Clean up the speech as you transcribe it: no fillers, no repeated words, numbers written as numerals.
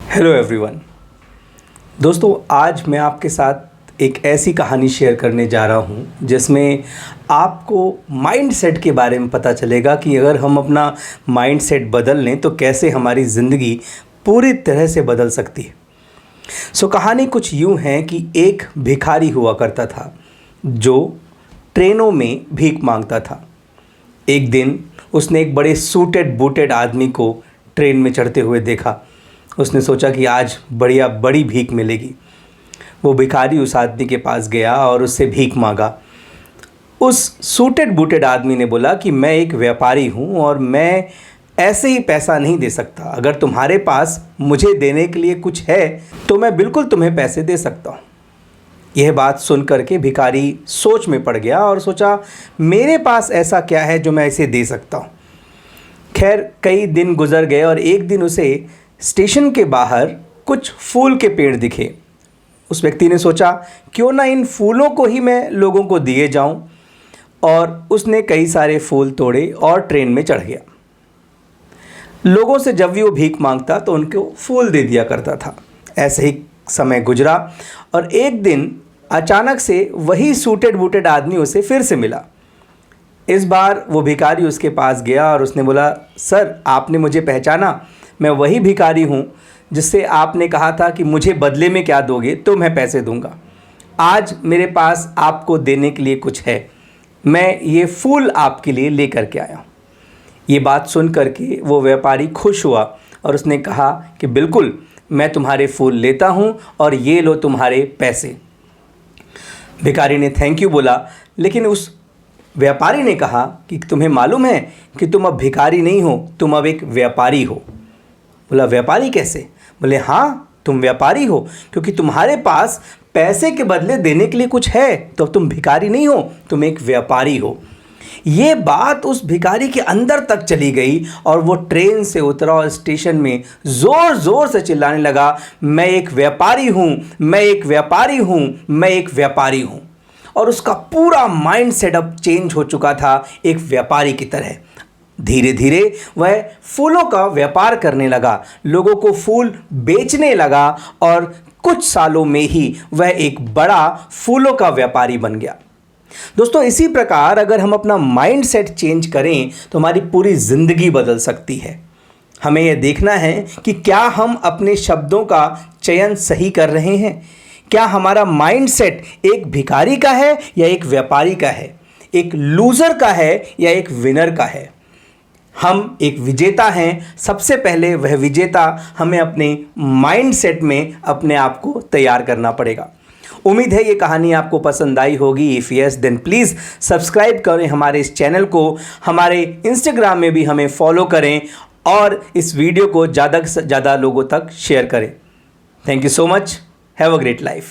Hello everyone. दोस्तों, आज मैं आपके साथ एक ऐसी कहानी शेयर करने जा रहा हूं जिसमें आपको माइंडसेट के बारे में पता चलेगा कि अगर हम अपना माइंडसेट बदल लें तो कैसे हमारी ज़िंदगी पूरी तरह से बदल सकती है। कहानी कुछ यूं है कि एक भिखारी हुआ करता था जो ट्रेनों में भीख मांगता था। एक दिन उसने एक बड़े सूटेड बूटेड आदमी को ट्रेन में चढ़ते हुए देखा। उसने सोचा कि आज बड़ी भीख मिलेगी। वो भिखारी उस आदमी के पास गया और उससे भीख मांगा। उस सूटेड बूटेड आदमी ने बोला कि मैं एक व्यापारी हूँ और मैं ऐसे ही पैसा नहीं दे सकता। अगर तुम्हारे पास मुझे देने के लिए कुछ है तो मैं बिल्कुल तुम्हें पैसे दे सकता हूँ। यह बात सुन करके भिखारी सोच में पड़ गया और सोचा, मेरे पास ऐसा क्या है जो मैं इसे दे सकता हूँ। खैर, कई दिन गुजर गए और एक दिन उसे स्टेशन के बाहर कुछ फूल के पेड़ दिखे। उस व्यक्ति ने सोचा, क्यों ना इन फूलों को ही मैं लोगों को दिए जाऊं, और उसने कई सारे फूल तोड़े और ट्रेन में चढ़ गया। लोगों से जब भी वो भीख मांगता तो उनको फूल दे दिया करता था। ऐसे ही समय गुजरा और एक दिन अचानक से वही सूटेड बूटेड आदमी उसे फिर से मिला। इस बार वो भिखारी उसके पास गया और उसने बोला, सर, आपने मुझे पहचाना? मैं वही भिखारी हूँ जिससे आपने कहा था कि मुझे बदले में क्या दोगे तो मैं पैसे दूंगा। आज मेरे पास आपको देने के लिए कुछ है। मैं ये फूल आपके लिए लेकर के आया हूँ। ये बात सुन करके वो व्यापारी खुश हुआ और उसने कहा कि बिल्कुल, मैं तुम्हारे फूल लेता हूँ और ये लो तुम्हारे पैसे। भिखारी ने थैंक यू बोला, लेकिन उस व्यापारी ने कहा कि तुम्हें मालूम है कि तुम अब भिखारी नहीं हो, तुम अब एक व्यापारी हो। बोला, व्यापारी कैसे? बोले, हाँ, तुम व्यापारी हो क्योंकि तुम्हारे पास पैसे के बदले देने के लिए कुछ है, तो तुम भिखारी नहीं हो, तुम एक व्यापारी हो। ये बात उस भिखारी के अंदर तक चली गई और वो ट्रेन से उतरा और स्टेशन में ज़ोर ज़ोर से चिल्लाने लगा, मैं एक व्यापारी हूँ, मैं एक व्यापारी हूँ, मैं एक व्यापारी हूँ। और उसका पूरा माइंड सेटअप चेंज हो चुका था एक व्यापारी की तरह। धीरे धीरे वह फूलों का व्यापार करने लगा, लोगों को फूल बेचने लगा और कुछ सालों में ही वह एक बड़ा फूलों का व्यापारी बन गया। दोस्तों, इसी प्रकार अगर हम अपना माइंडसेट चेंज करें तो हमारी पूरी ज़िंदगी बदल सकती है। हमें यह देखना है कि क्या हम अपने शब्दों का चयन सही कर रहे हैं। क्या हमारा माइंडसेट एक भिखारी का है या एक व्यापारी का है, एक लूज़र का है या एक विनर का है। हम एक विजेता हैं। सबसे पहले वह विजेता हमें अपने माइंडसेट में अपने आप को तैयार करना पड़ेगा। उम्मीद है ये कहानी आपको पसंद आई होगी। If yes, then please subscribe करें हमारे इस चैनल को। हमारे इंस्टाग्राम में भी हमें फॉलो करें और इस वीडियो को ज़्यादा से ज़्यादा लोगों तक शेयर करें। Thank you so much. Have a great life.